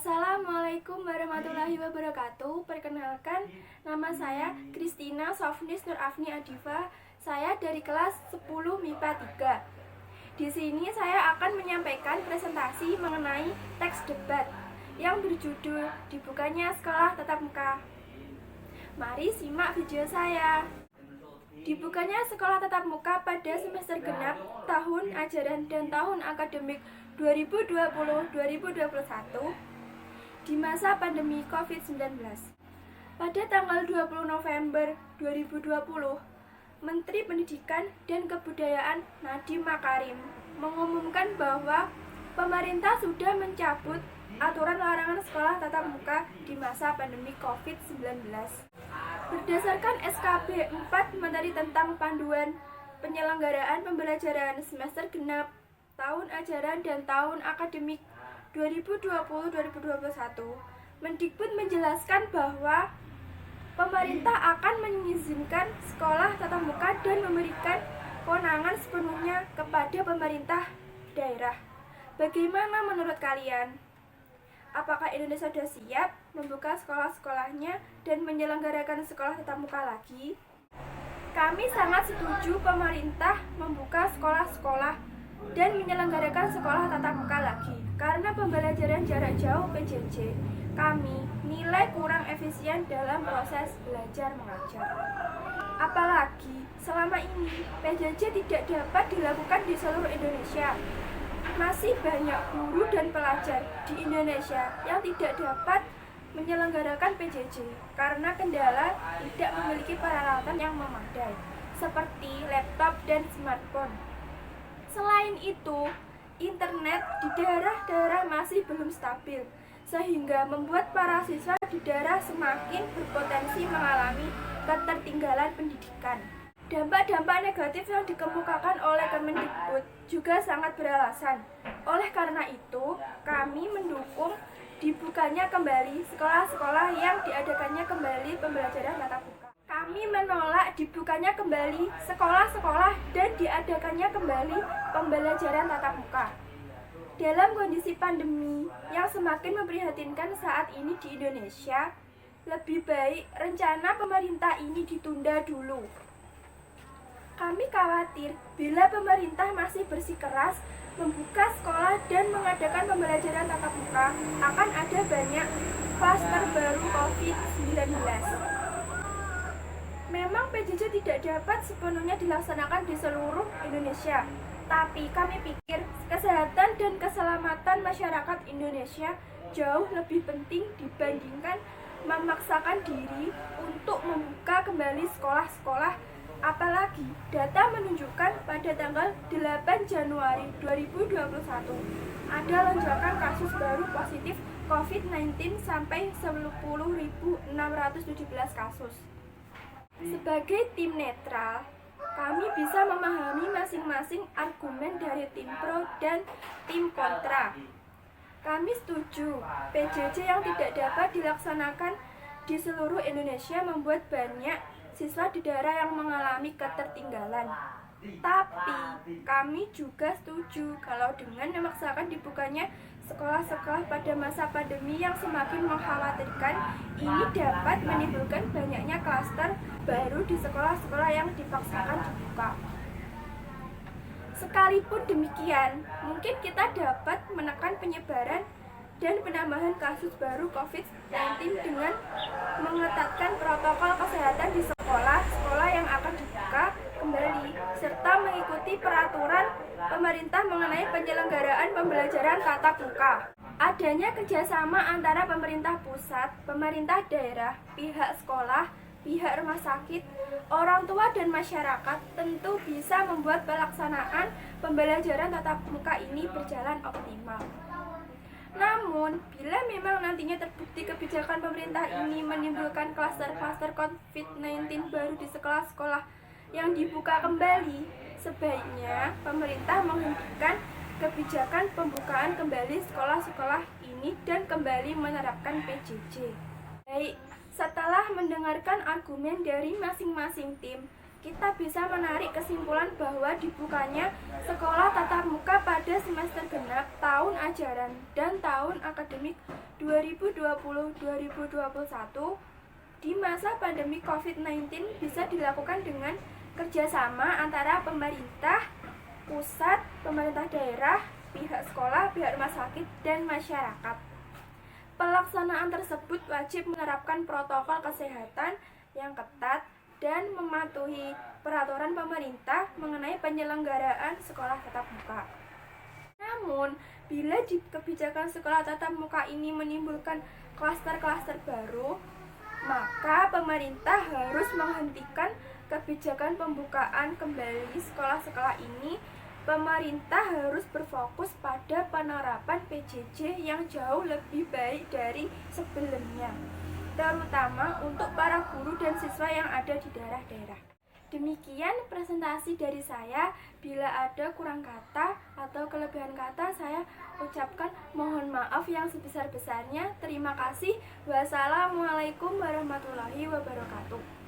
Assalamualaikum warahmatullahi wabarakatuh. Perkenalkan, nama saya Kristina Sofnis Nur Afni Adifa. Saya dari kelas 10 MIPA 3. Di sini saya akan menyampaikan presentasi mengenai teks debat yang berjudul Dibukanya Sekolah Tatap Muka. Mari simak video saya. Dibukanya sekolah tatap muka pada semester genap tahun ajaran dan tahun akademik 2020-2021 di masa pandemi COVID-19. Pada tanggal 20 November 2020, Menteri Pendidikan dan Kebudayaan Nadiem Makarim mengumumkan bahwa pemerintah sudah mencabut aturan larangan sekolah tatap muka di masa pandemi COVID-19. Berdasarkan SKB 4 Menteri tentang panduan penyelenggaraan pembelajaran semester genap tahun ajaran dan tahun akademik 2020-2021, Mendikbud menjelaskan bahwa pemerintah akan mengizinkan sekolah tatap muka dan memberikan kewenangan sepenuhnya kepada pemerintah daerah. Bagaimana menurut kalian? Apakah Indonesia sudah siap membuka sekolah-sekolahnya dan menyelenggarakan sekolah tatap muka lagi? Kami sangat setuju pemerintah membuka sekolah-sekolah dan menyelenggarakan sekolah tatap muka lagi. Karena pembelajaran jarak jauh PJJ, kami nilai kurang efisien dalam proses belajar mengajar. Apalagi selama ini PJJ tidak dapat dilakukan di seluruh Indonesia. Masih banyak guru dan pelajar di Indonesia yang tidak dapat menyelenggarakan PJJ karena kendala tidak memiliki peralatan yang memadai, seperti laptop dan smartphone. Selain itu, internet di daerah-daerah masih belum stabil, sehingga membuat para siswa di daerah semakin berpotensi mengalami ketertinggalan pendidikan. Dampak-dampak negatif yang dikemukakan oleh Kemendikbud juga sangat beralasan. Oleh karena itu, kami mendukung dibukanya kembali sekolah-sekolah yang diadakannya kembali pembelajaran tatap muka. Kami menolak dibukanya kembali sekolah-sekolah dan diadakannya kembali pembelajaran tatap muka. Dalam kondisi pandemi yang semakin memprihatinkan saat ini di Indonesia, lebih baik rencana pemerintah ini ditunda dulu. Kami khawatir bila pemerintah masih bersikeras membuka sekolah dan mengadakan pembelajaran tatap muka, akan ada banyak klaster baru COVID-19. Memang PJJ tidak dapat sepenuhnya dilaksanakan di seluruh Indonesia, tapi kami pikir kesehatan dan keselamatan masyarakat Indonesia jauh lebih penting dibandingkan memaksakan diri untuk membuka kembali sekolah-sekolah. Apalagi data menunjukkan pada tanggal 8 Januari 2021 ada lonjakan kasus baru positif COVID-19 sampai 10.617 kasus. Sebagai tim netral, kami bisa memahami masing-masing argumen dari tim pro dan tim kontra. Kami setuju PJJ yang tidak dapat dilaksanakan di seluruh Indonesia membuat banyak siswa di daerah yang mengalami ketertinggalan. Tapi kami juga setuju kalau dengan memaksakan dibukanya sekolah-sekolah pada masa pandemi yang semakin mengkhawatirkan, ini dapat menimbulkan banyaknya klaster baru di sekolah-sekolah yang dipaksakan dibuka. Sekalipun demikian, mungkin kita dapat menekan penyebaran dan penambahan kasus baru COVID-19 dengan mengetatkan protokol kesehatan di sekolah-sekolah yang akan dibuka kembali, serta mengikuti peraturan pemerintah mengenai penyelenggaraan pembelajaran tatap muka. Adanya kerjasama antara pemerintah pusat, pemerintah daerah, pihak sekolah, pihak rumah sakit, orang tua dan masyarakat tentu bisa membuat pelaksanaan pembelajaran tatap muka ini berjalan optimal. Namun, bila memang nantinya terbukti kebijakan pemerintah ini menimbulkan klaster-klaster COVID-19 baru di sekolah-sekolah yang dibuka kembali, sebaiknya pemerintah menghentikan kebijakan pembukaan kembali sekolah-sekolah ini dan kembali menerapkan PJJ. Baik, setelah mendengarkan argumen dari masing-masing tim, kita bisa menarik kesimpulan bahwa dibukanya sekolah tatap muka pada semester genap tahun ajaran dan tahun akademik 2020-2021 di masa pandemi COVID-19 bisa dilakukan dengan kerjasama antara pemerintah pusat, pemerintah daerah, pihak sekolah, pihak rumah sakit, dan masyarakat. Pelaksanaan tersebut wajib menerapkan protokol kesehatan yang ketat dan mematuhi peraturan pemerintah mengenai penyelenggaraan sekolah tatap muka. Namun, bila di kebijakan sekolah tatap muka ini menimbulkan klaster-klaster baru, maka pemerintah harus menghentikan kebijakan pembukaan kembali sekolah-sekolah ini. Pemerintah harus berfokus pada penerapan PJJ yang jauh lebih baik dari sebelumnya, terutama untuk para guru dan siswa yang ada di daerah-daerah. Demikian presentasi dari saya. Bila ada kurang kata atau kelebihan kata, saya ucapkan mohon maaf yang sebesar-besarnya. Terima kasih. Wassalamualaikum warahmatullahi wabarakatuh.